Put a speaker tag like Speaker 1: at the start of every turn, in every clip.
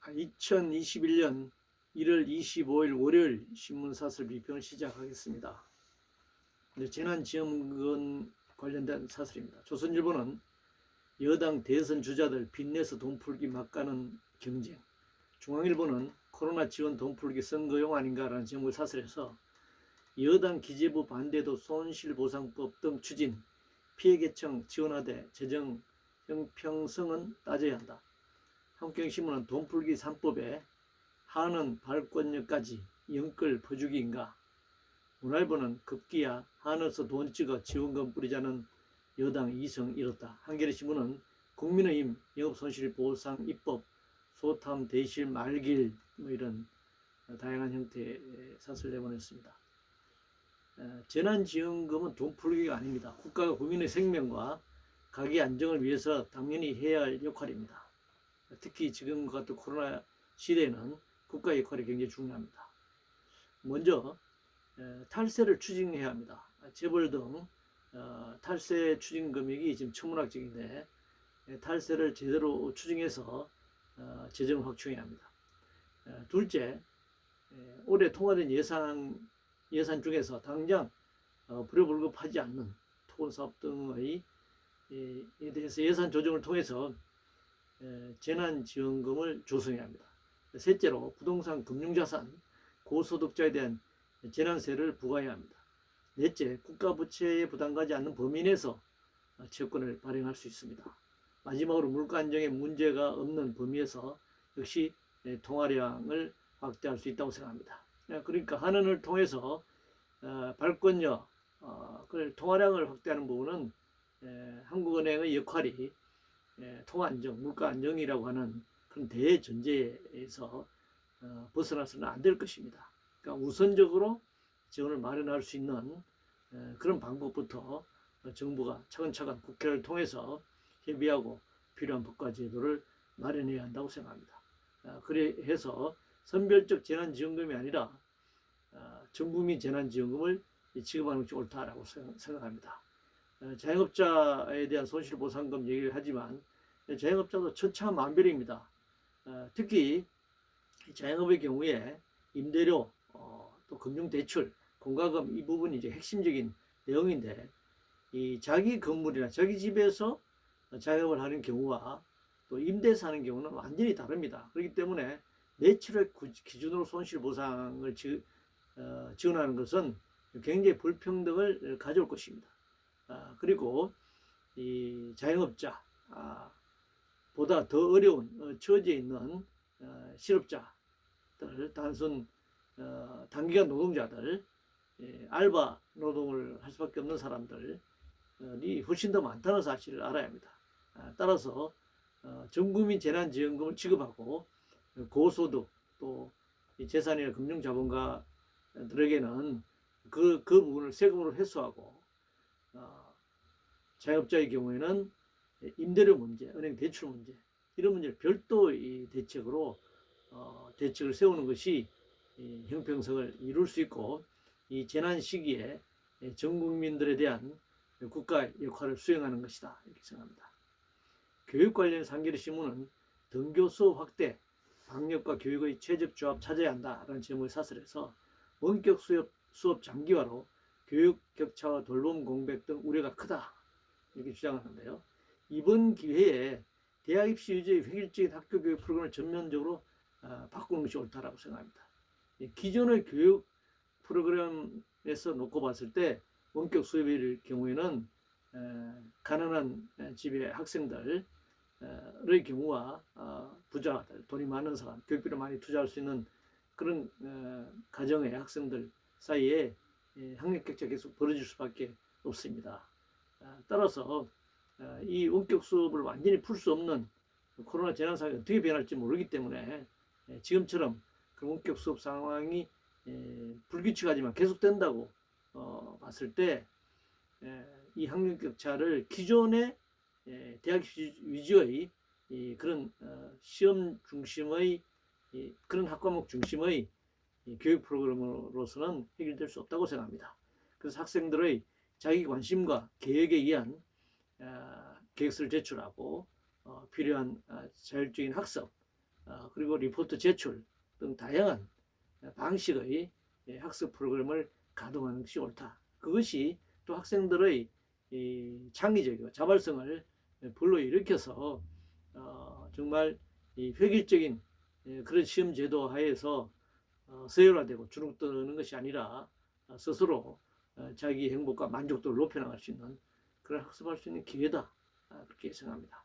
Speaker 1: 2021년 1월 25일 월요일 신문사설 비평을 시작하겠습니다. 재난지원금 관련된 사설입니다. 조선일보는 여당 대선 주자들 빚내서 돈 풀기 막가는 경쟁, 중앙일보는 코로나 지원 돈 풀기 선거용 아닌가라는 제목을 사설해서 여당 기재부 반대도 손실보상법 등 추진, 피해계층 지원하되 재정 형평성은 따져야 한다. 한국경신문은 돈풀기 3법에 한은 발권료까지 영끌 퍼주기인가. 문화일보는 급기야 한에서 돈 찍어 지원금 뿌리자는 여당 이성 잃었다. 한겨레신문은 국민의힘 영업손실보상 입법 소탐 대실 말길 이런 다양한 형태의 사설을 내보냈습니다. 재난지원금은 돈풀기가 아닙니다. 국가가 국민의 생명과 가계 안정을 위해서 당연히 해야 할 역할입니다. 특히 지금과 같은 코로나 시대에는 국가의 역할이 굉장히 중요합니다. 먼저 탈세를 추진해야 합니다. 재벌 등 탈세 추진 금액이 지금 천문학적인데 탈세를 제대로 추진해서 재정을 확충해야 합니다. 둘째, 올해 통과된 예산 중에서 당장 불효불급하지 않는 토건사업 등의 에 대해서 예산 조정을 통해서 재난지원금을 조성해야 합니다. 셋째로 부동산 금융자산 고소득자에 대한 재난세를 부과해야 합니다. 넷째, 국가부채에 부담가지 않는 범위 내에서 채권을 발행할 수 있습니다. 마지막으로 물가 안정에 문제가 없는 범위에서 역시 통화량을 확대할 수 있다고 생각합니다. 그러니까 한은을 통해서 발권료, 통화량을 확대하는 부분은 한국은행의 역할이 통화 안정, 물가 안정이라고 하는 그런 대전제에서 벗어나서는 안 될 것입니다. 그러니까 우선적으로 지원을 마련할 수 있는 그런 방법부터 정부가 차근차근 국회를 통해서 협의하고 필요한 법과 제도를 마련해야 한다고 생각합니다. 그래서 선별적 재난지원금이 아니라 전국민 재난지원금을 지급하는 것이 옳다라고 생각합니다. 자영업자에 대한 손실보상금 얘기를 하지만 자영업자도 천차만별입니다. 특히 자영업의 경우에 임대료, 또 금융대출, 공과금 이 부분이 이제 핵심적인 내용인데 이 자기 건물이나 자기 집에서 자영업을 하는 경우와 또 임대에서 하는 경우는 완전히 다릅니다. 그렇기 때문에 매출액 기준으로 손실보상을 지원하는 것은 굉장히 불평등을 가져올 것입니다. 그리고 이 자영업자 보다 더 어려운 처지에 있는 실업자들, 단순 단기간 노동자들, 알바 노동을 할 수밖에 없는 사람들이 훨씬 더 많다는 사실을 알아야 합니다. 따라서 전국민 재난지원금을 지급하고 고소득 또 재산이나 금융자본가들에게는 그 부분을 세금으로 회수하고 자영업자의 경우에는 임대료 문제, 은행 대출 문제 이런 문제를 별도의 대책으로 대책을 세우는 것이 형평성을 이룰 수 있고 이 재난 시기에 전 국민들에 대한 국가의 역할을 수행하는 것이다 이렇게 생각합니다. 교육 관련 한겨레신문은 등교 수업 확대, 방역과 교육의 최적 조합 찾아야 한다라는 제목을 사설해서 원격 수업 장기화로 교육 격차와 돌봄 공백 등 우려가 크다 이렇게 주장하는데요. 이번 기회에 대학 입시 유지의 획일적인 학교 교육 프로그램을 전면적으로 바꾸는 것이 옳다라고 생각합니다. 기존의 교육 프로그램에서 놓고 봤을 때 원격 수업일 경우에는 가난한 집의 학생들의 경우와 부자들, 돈이 많은 사람, 교육비를 많이 투자할 수 있는 그런 가정의 학생들 사이에 학력 격차 계속 벌어질 수밖에 없습니다. 따라서 이 원격 수업을 완전히 풀 수 없는 코로나 재난 상황이 어떻게 변할지 모르기 때문에 지금처럼 그 원격 수업 상황이 불규칙하지만 계속된다고 봤을 때 이 학력 격차를 기존의 대학 위주의 그런 시험 중심의 그런 학과목 중심의 교육 프로그램으로서는 해결될 수 없다고 생각합니다. 그래서 학생들의 자기 관심과 계획에 의한 계획서를 제출하고 필요한 자율적인 학습 그리고 리포트 제출 등 다양한 방식의 학습 프로그램을 가동하는 것이 옳다. 그것이 또 학생들의 창의적이고 자발성을 불러일으켜서 정말 획일적인 그런 시험 제도 하에서 서열화되고 주눅드는 것이 아니라 스스로 자기 행복과 만족도를 높여나갈 수 있는 그런 학습할 수 있는 기회다. 그렇게 생각합니다.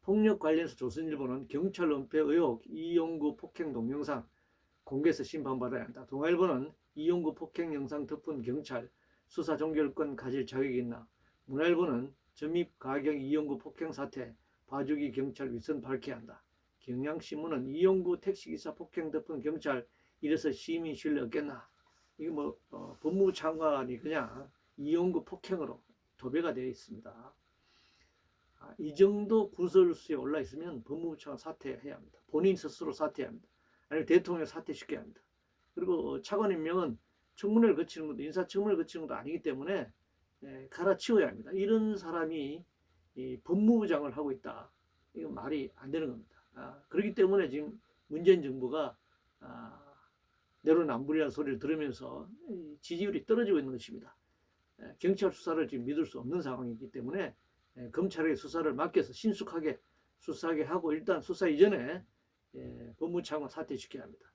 Speaker 1: 폭력 관련해서 조선일보는 경찰 은폐 의혹 이용구 폭행 동영상 공개해서 심판받아야 한다. 동아일보는 이용구 폭행 영상 덮은 경찰 수사 종결권 가질 자격이 있나. 문화일보는 점입 가경 이용구 폭행 사태 봐주기 경찰 위선 밝혀야 한다. 경향신문은 이용구 택시기사 폭행 덮은 경찰 이래서 시민 신뢰 얻겠나. 이게 법무부 장관이 그냥 이용구 폭행으로 도배가 되어 있습니다. 이 정도 구설수에 올라 있으면 법무부 차관 사퇴해야 합니다. 본인 스스로 사퇴해야 합니다. 아니면 대통령 사퇴시켜야 합니다. 그리고 차관 임명은 청문회를 거치는 것도 인사청문회를 거치는 것도 아니기 때문에 갈아치워야 합니다. 이런 사람이 법무부장을 하고 있다. 이건 말이 안 되는 겁니다. 그렇기 때문에 지금 문재인 정부가 내로남불이라는 소리를 들으면서 지지율이 떨어지고 있는 것입니다. 경찰 수사를 지금 믿을 수 없는 상황이기 때문에 검찰에게 수사를 맡겨서 신속하게 수사하게 하고 일단 수사 이전에 법무부 장관 사퇴시켜야 합니다.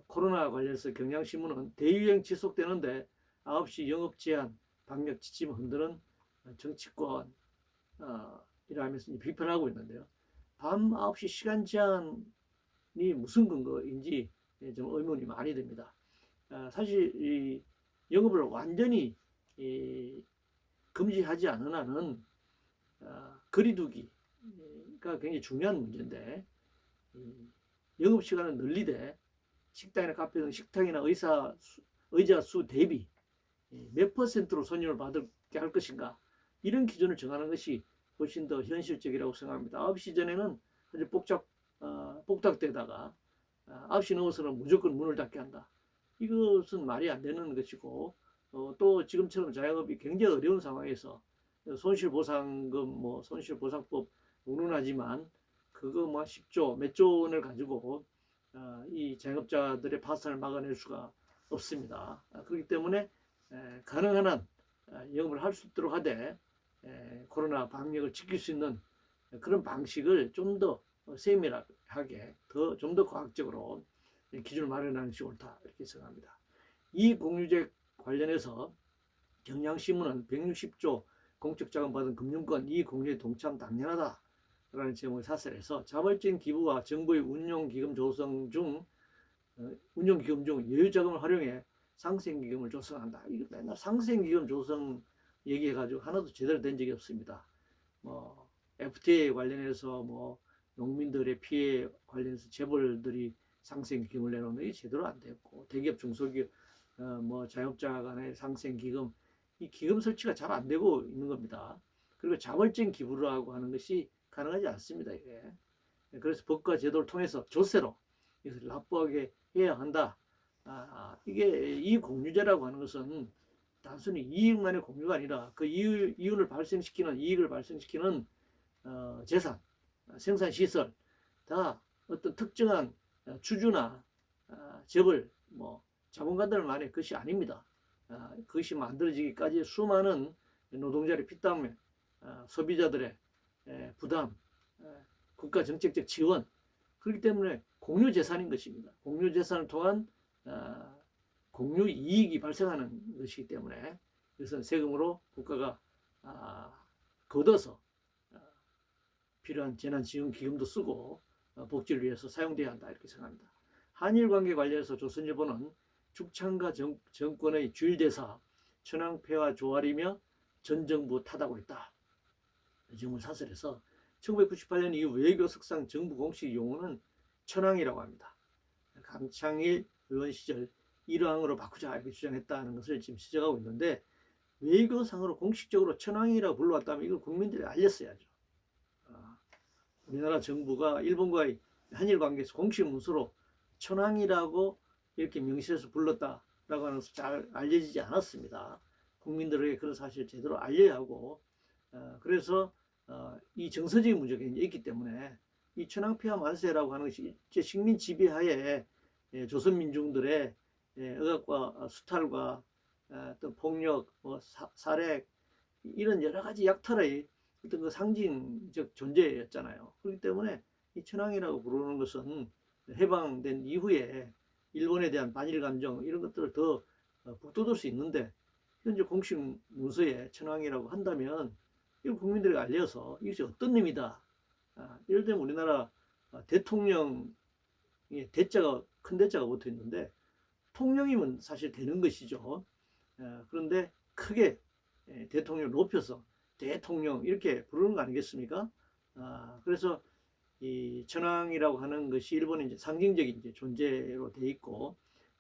Speaker 1: 코로나 관련해서 경향신문은 대유행 지속되는데 9시 영업 제한 방역 지침 흔드는 정치권 이라면서 비판하고 있는데요. 밤 9시 시간 제한이 무슨 근거인지 좀 의문이 많이 듭니다. 사실 이 영업을 완전히 금지하지 않은 한은 거리두기가 굉장히 중요한 문제인데 영업시간을 늘리되 식당이나 카페 등 식당이나 의자 수 대비 몇 %로 손님을 받게 할 것인가 이런 기준을 정하는 것이 훨씬 더 현실적이라고 생각합니다. 9시 전에는 아주 복닥되다가 9시 넘어서는 무조건 문을 닫게 한다. 이것은 말이 안 되는 것이고 또 지금처럼 자영업이 굉장히 어려운 상황에서 손실보상금, 손실보상법 운운하지만 그거 10조, 몇 조 원을 가지고 이 자영업자들의 파산을 막아낼 수가 없습니다. 그렇기 때문에 가능한 한 영업을 할 수 있도록 하되 코로나 방역을 지킬 수 있는 그런 방식을 좀 더 세밀하게 좀 더 과학적으로 기준을 마련하는 것이 옳다 이렇게 생각합니다. 이 공유제 관련해서 경향신문은 160조 공적자금 받은 금융권 이 공유에 동참 당연하다라는 제목의 사설에서 자발적인 기부와 정부의 운용기금 중 여유자금을 활용해 상생기금을 조성한다. 이거 맨날 상생기금 조성 얘기해가지고 하나도 제대로 된 적이 없습니다. FTA 관련해서 농민들의 피해 관련해서 재벌들이 상생기금을 내놓는 게 제대로 안 됐고 대기업 중소기업 자영업자 간의 상생기금 이 기금 설치가 잘 안 되고 있는 겁니다. 그리고 자발적인 기부를 하고 하는 것이 가능하지 않습니다. 이게. 그래서 법과 제도를 통해서 조세로 이것을 납부하게 해야 한다. 이게 이익공유제라고 하는 것은 단순히 이익만의 공유가 아니라 그 이익을 발생시키는 재산, 생산시설 다 어떤 특정한 주주나 재벌, 자본가들만의 것이 아닙니다. 그것이 만들어지기까지 수많은 노동자의 피땀에 소비자들의 부담, 국가 정책적 지원 그렇기 때문에 공유 재산인 것입니다. 공유 재산을 통한 공유 이익이 발생하는 것이기 때문에 이것은 세금으로 국가가 걷어서 필요한 재난지원기금도 쓰고 복지를 위해서 사용돼야 한다 이렇게 생각합니다. 한일 관계 관련해서 조선일보는 죽창가 정권의 주일대사 천황폐와 조아리며 전 정부 탓하고 있다. 정부 사설에서 1998년 이후 외교 석상 정부 공식 용어는 천황이라고 합니다. 강창일 의원 시절 일왕으로 바꾸자 이렇게 주장했다는 것을 지금 지적하고 있는데 외교상으로 공식적으로 천황이라고 불러왔다면 이걸 국민들이 알렸어야죠. 우리나라 정부가 일본과의 한일 관계에서 공식 문서로 천황이라고 이렇게 명시해서 불렀다라고 하는 것을 잘 알려지지 않았습니다. 국민들에게 그런 사실을 제대로 알려야 하고 그래서 이 정서적인 문제가 있기 때문에 이 천황폐하 만세라고 하는 것이 일제 식민 지배하에 조선 민중들의 억압과 수탈과 또 폭력, 뭐 살해 이런 여러 가지 약탈의 어떤 그 상징적 존재였잖아요. 그렇기 때문에 이 천황이라고 부르는 것은 해방된 이후에 일본에 대한 반일 감정 이런 것들을 더 북돋을 수 있는데, 현재 공식 문서에 천황이라고 한다면 이거 국민들에게 알려서 이것이 어떤 의미다. 예를 들면 우리나라 대통령의 대자가 큰 대자가 붙어 있는데 통령이면 사실 되는 것이죠. 그런데 크게 대통령을 높여서 대통령 이렇게 부르는 거 아니겠습니까? 그래서 이 천황이라고 하는 것이 일본의 이제 상징적인 이제 존재로 돼 있고,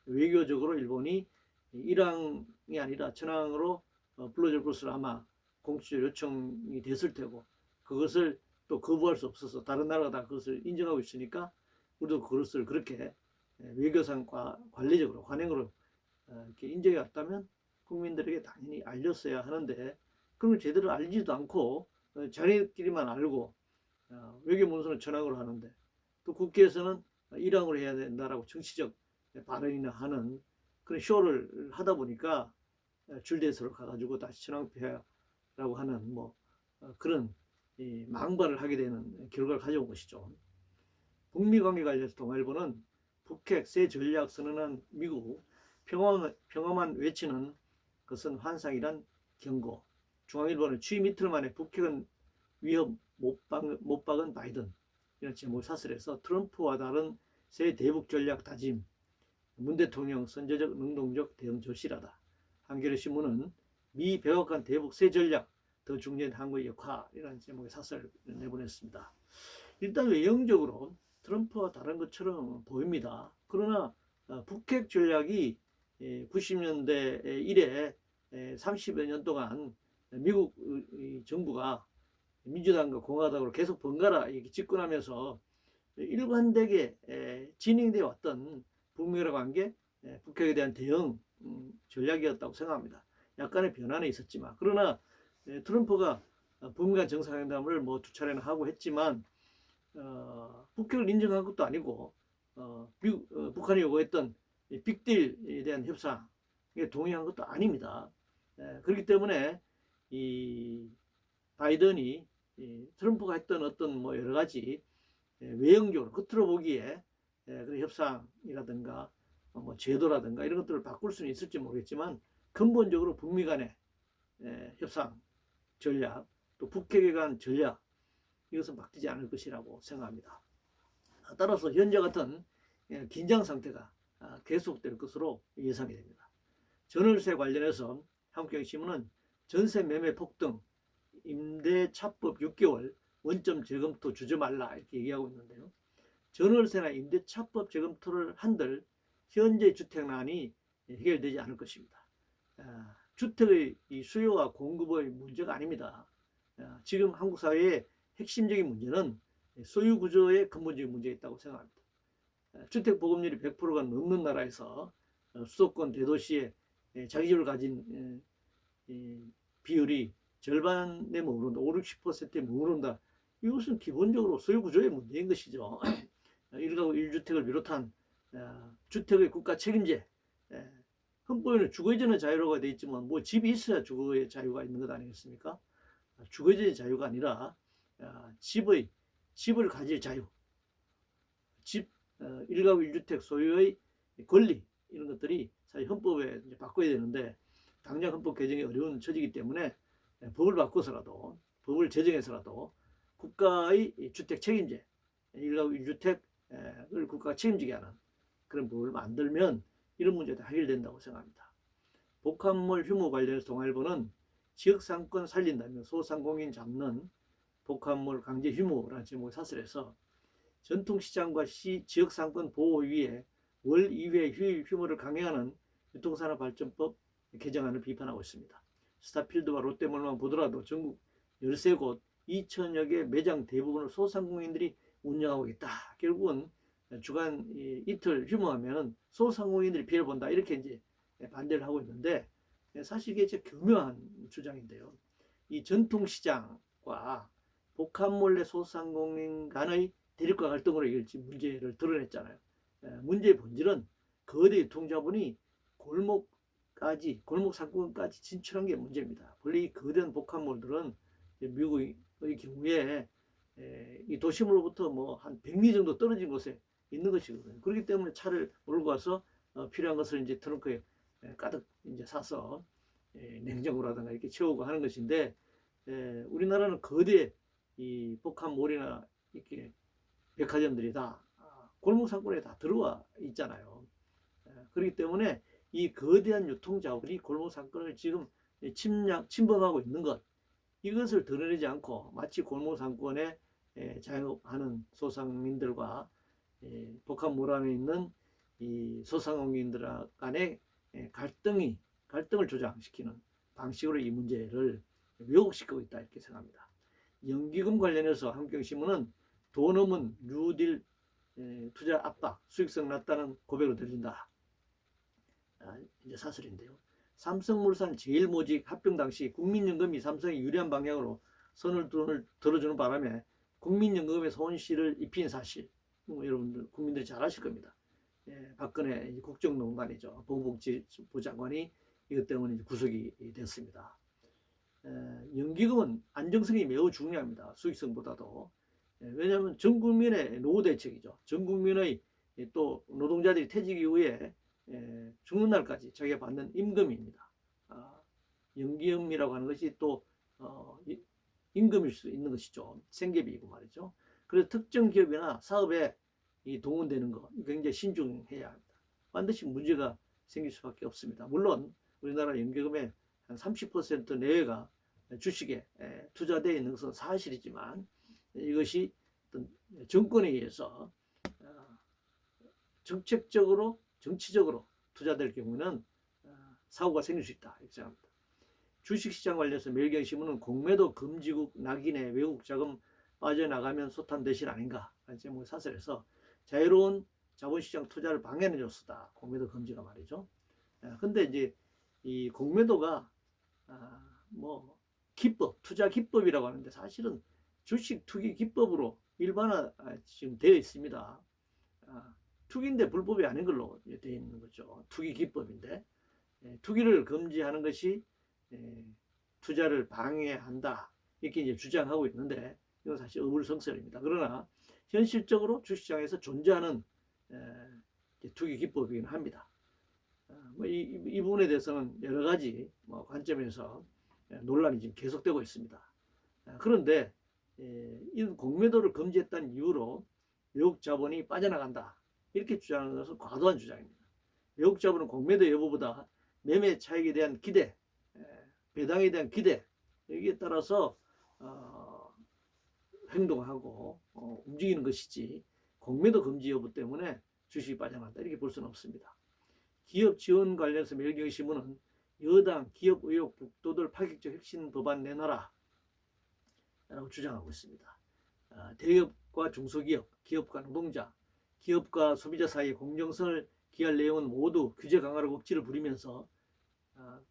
Speaker 1: 외교적으로 일본이 일왕이 아니라 천황으로 불러줄 것을 아마 공식적 요청이 됐을 테고, 그것을 또 거부할 수 없어서 다른 나라가 다 그것을 인정하고 있으니까 우리도 그것을 그렇게 외교상 관리적으로 관행으로 이렇게 인정해 왔다면 국민들에게 당연히 알렸어야 하는데, 그걸 제대로 알지도 않고 자기들끼리만 알고 외교 문서는 천황으로 하는데 또 국회에서는 일왕으로 해야 된다라고 정치적 발언이나 하는 그런 쇼를 하다 보니까 줄대서로 가가지고 다시 천황폐하라고 하는 뭐 그런 망발을 하게 되는 결과를 가져온 것이죠. 북미 관계 관련해서 동아일보는 북핵 새 전략 선언한 미국 평화만 외치는 것은 환상이란 경고. 중앙일보는 취임 이틀 만에 북핵은 위협 못 박은 바이든 이런 제목을 사설해서 트럼프와 다른 새 대북 전략 다짐, 문 대통령 선제적 능동적 대응 절실하다. 한겨레 신문은 미 백악관 대북 새 전략 더 중요한 한국의 역할이라는 제목의 사설을 내보냈습니다. 일단 외형적으로 트럼프와 다른 것처럼 보입니다. 그러나 북핵 전략이 90년대 이래 30여 년 동안 미국 정부가 민주당과 공화당으로 계속 번갈아 집권하면서 일관되게 진행되어 왔던 북미라 관계, 북핵에 대한 대응 전략이었다고 생각합니다. 약간의 변화는 있었지만, 그러나 트럼프가 북미 간 정상회담을 뭐 2차례나 하고 했지만 북핵을 인정한 것도 아니고 북한이 요구했던 빅딜에 대한 협상에 동의한 것도 아닙니다. 그렇기 때문에 이 바이든이 트럼프가 했던 어떤 뭐 여러 가지 외형적으로 겉으로 보기에 그런 협상이라든가 뭐 제도라든가 이런 것들을 바꿀 수는 있을지 모르겠지만, 근본적으로 북미 간의 협상 전략, 또 북핵에 관한 전략, 이것은 바뀌지 않을 것이라고 생각합니다. 따라서 현재 같은 긴장 상태가 계속될 것으로 예상이 됩니다. 전월세 관련해서 한국경제신문은 전세 매매 폭등, 임대차법 6개월 원점 재검토 주저 말라 이렇게 얘기하고 있는데요. 전월세나 임대차법 재검토를 한들 현재 주택난이 해결되지 않을 것입니다. 주택의 수요와 공급의 문제가 아닙니다. 지금 한국 사회의 핵심적인 문제는 소유 구조의 근본적인 문제가 있다고 생각합니다. 주택 보급률이 100%가 넘는 나라에서 수도권 대도시에 자기 집을 가진 비율이 절반에 머무른다, 5, 60%에 머무른다. 이것은 기본적으로 소유 구조의 문제인 것이죠. 1가구 1주택을 비롯한 주택의 국가 책임제, 헌법에는 주거의전의 자유로가 되어 있지만 뭐 집이 있어야 주거의 자유가 있는 것 아니겠습니까? 주거의전의 자유가 아니라 집을 가질 자유, 집 1가구 1주택 소유의 권리, 이런 것들이 사실 헌법에 이제 바꿔야 되는데 당장 헌법 개정이 어려운 처지이기 때문에 법을 바꿔서라도, 법을 제정해서라도 국가의 주택 책임제, 1가구 1주택을 국가가 책임지게 하는 그런 법을 만들면 이런 문제도 해결된다고 생각합니다. 복합몰 휴무 관련해서 동아일보는 지역상권 살린다며 소상공인 잡는 복합몰 강제 휴무라는 제목을 사설해서 전통시장과 지역상권 보호 위에 월 2회 휴일 휴무를 강행하는 유통산업발전법 개정안을 비판하고 있습니다. 스타필드와 롯데몰만 보더라도 전국 13곳 2천여 개 매장 대부분을 소상공인들이 운영하고 있다. 결국은 주간 이틀 휴무하면 소상공인들이 피해를 본다, 이렇게 이제 반대를 하고 있는데, 사실 이게 교묘한 주장인데요. 이 전통시장과 복합몰래 소상공인 간의 대립과 갈등으로 이을지 문제를 드러냈잖아요. 문제의 본질은 거대 유통자본이 골목 상권까지 진출한 게 문제입니다. 원래 이 거대한 복합몰들은 미국의 경우에 이 도심으로부터 뭐 한 100리 정도 떨어진 곳에 있는 것이거든요. 그렇기 때문에 차를 몰고 와서 필요한 것을 이제 트렁크에 가득 이제 사서 냉장고라든가 이렇게 채우고 하는 것인데, 우리나라는 거대 이 복합몰이나 이렇게 백화점들이 다 골목 상권에 다 들어와 있잖아요. 그렇기 때문에 이 거대한 유통자본이 골목 상권을 지금 침범하고 있는 것, 이것을 드러내지 않고 마치 골목 상권에 자영업하는 소상민들과 복합몰 안에 있는 이 소상공인들 간의 갈등을 조장시키는 방식으로 이 문제를 왜곡시키고 있다, 이렇게 생각합니다. 연기금 관련해서 한국경신문은 돈 없는 뉴딜 투자 압박, 수익성 낮다는 고백으로 들린다. 이제 사설인데요. 삼성물산 제일모직 합병 당시 국민연금이 삼성에 유리한 방향으로 선을 들어주는 바람에 국민연금의 손실을 입힌 사실, 여러분들 국민들이 잘 아실 겁니다. 박근혜 국정농단이죠. 보건복지부 장관이 이것 때문에 이제 구속이 됐습니다. 연기금은 안정성이 매우 중요합니다. 수익성보다도. 왜냐하면 전 국민의 노후 대책이죠. 전 국민의 또 노동자들이 퇴직 이후에 죽는 날까지 자기가 받는 임금입니다. 연기금이라고 하는 것이 또 임금일 수 있는 것이죠. 생계비이고 말이죠. 그래서 특정 기업이나 사업에 동원되는 거 굉장히 신중해야 합니다. 반드시 문제가 생길 수밖에 없습니다. 물론 우리나라 연기금의 한 30% 내외가 주식에 투자되어 있는 것은 사실이지만, 이것이 어떤 정권에 의해서 정책적으로 정치적으로 투자될 경우는 사고가 생길 수 있다, 이렇게 생각합니다. 주식시장 관련해서 매일경신문은 공매도 금지국 낙인의 외국 자금 빠져나가면 소탄 대신 아닌가 라는 제목의 사설에서 자유로운 자본시장 투자를 방해하는 요소다, 공매도 금지가 말이죠. 근데 이제 이 공매도가 뭐 기법, 투자 기법이라고 하는데 사실은 주식 투기 기법으로 일반화 지금 되어 있습니다. 투기인데 불법이 아닌 걸로 되어 있는 거죠. 투기 기법인데, 투기를 금지하는 것이 투자를 방해한다, 이렇게 이제 주장하고 있는데, 이건 사실 의불성설입니다. 그러나 현실적으로 주식시장에서 존재하는 투기 기법이긴 합니다. 이 부분에 대해서는 여러 가지 관점에서 논란이 지금 계속되고 있습니다. 그런데 이 공매도를 금지했다는 이유로 외국 자본이 빠져나간다, 이렇게 주장하는 것은 과도한 주장입니다. 외국 자본은 공매도 여부보다 매매 차익에 대한 기대, 배당에 대한 기대, 여기에 따라서 행동하고 움직이는 것이지, 공매도 금지 여부 때문에 주식이 빠져나간다, 이렇게 볼 수는 없습니다. 기업 지원 관련해서 매일경신문은 여당 기업 의혹 북돋을 파격적 혁신 법안 내놔라 라고 주장하고 있습니다. 대기업과 중소기업, 기업과 노동자, 기업과 소비자 사이의 공정성을 기할 내용은 모두 규제 강화로 억지를 부리면서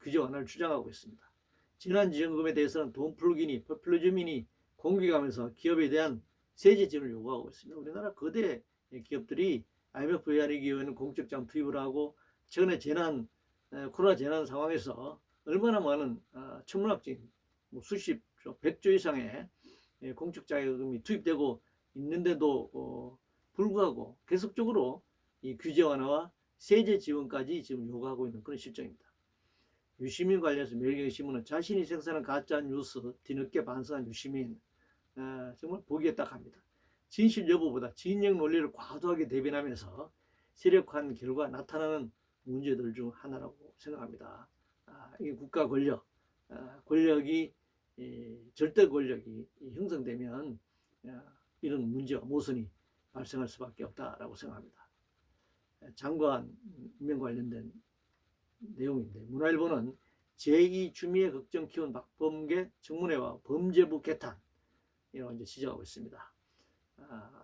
Speaker 1: 규제 완화를 주장하고 있습니다. 재난지원금에 대해서는 돈 풀기니 포퓰리즘이니 공격하면서 기업에 대한 세제 지원을 요구하고 있습니다. 우리나라 거대 기업들이 IMF 외환위기 이후에는 공적 자금 투입을 하고, 최근에 코로나 재난 상황에서 얼마나 많은 천문학적인 수십 조, 100조 이상의 공적 자금이 투입되고 있는데도 불구하고 계속적으로 이 규제 완화와 세제 지원까지 지금 요구하고 있는 그런 실정입니다. 유시민 관련해서 매일경신문은 자신이 생산한 가짜 뉴스 뒤늦게 반성한 유시민, 정말 보기에 딱합니다. 진실 여부보다 진영 논리를 과도하게 대변하면서 세력화한 결과 나타나는 문제들 중 하나라고 생각합니다. 이게 국가 권력, 권력이 절대 권력이 형성되면 이런 문제와 모순이 발생할 수밖에 없다라고 생각합니다. 장관 임명 관련된 내용인데, 문화일보는 제2주미의 걱정 키운 박범계 청문회와 범죄부 개탄, 이라고 이제 지적하고 있습니다.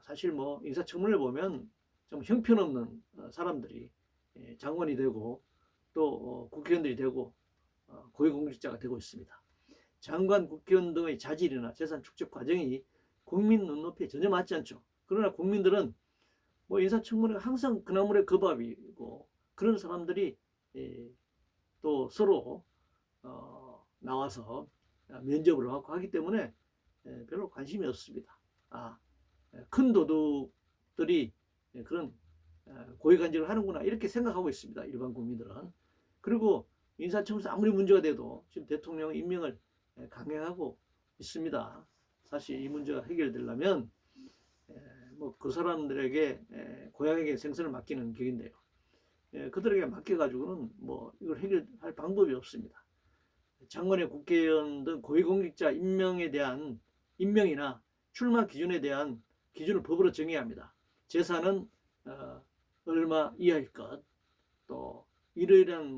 Speaker 1: 사실 인사청문회를 보면 좀 형편없는 사람들이 장관이 되고 또 국회의원들이 되고 고위공직자가 되고 있습니다. 장관, 국회의원 등의 자질이나 재산 축적 과정이 국민 눈높이에 전혀 맞지 않죠. 그러나 국민들은 뭐 인사청문회가 항상 그나물의 그 밥이고 그런 사람들이 또 서로 나와서 면접을 하고 하기 때문에 별로 관심이 없습니다. 큰 도둑들이 그런 고위간직을 하는구나 이렇게 생각하고 있습니다. 일반 국민들은. 그리고 인사청문회에서 아무리 문제가 돼도 지금 대통령 임명을 강행하고 있습니다. 사실 이 문제가 해결되려면 뭐 그 사람들에게 고향에게 생선을 맡기는 격인데요. 그들에게 맡겨가지고는 뭐 이걸 해결할 방법이 없습니다. 장관의 국회의원 등 고위공직자 임명에 대한 임명이나 출마 기준에 대한 기준을 법으로 정해야 합니다. 재산은 얼마 이하일 것, 또 이러이러한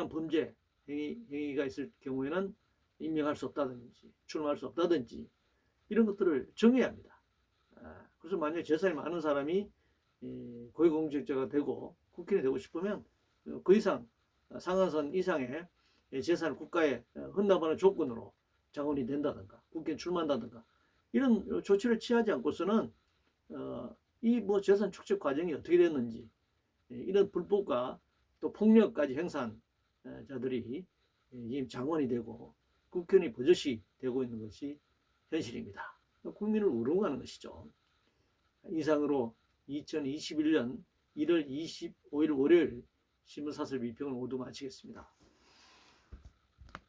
Speaker 1: 범죄 행위가 있을 경우에는 임명할 수 없다든지 출마할 수 없다든지 이런 것들을 정해야 합니다. 그래서 만약에 재산이 많은 사람이 고위공직자가 되고 국회의원이 되고 싶으면 그 이상 상한선 이상의 재산을 국가에 헌납하는 조건으로 장관이 된다든가 국회에 출마한다든가 이런 조치를 취하지 않고서는 이 뭐 재산 축적 과정이 어떻게 됐는지 이런 불법과 또 폭력까지 행사한 자들이 지금 장관이 되고 국회의원이 버젓이 되고 있는 것이 현실입니다. 국민을 우롱하는 것이죠. 이상으로 2021년 1월 25일 월요일 신문사설 비평을 모두 마치겠습니다.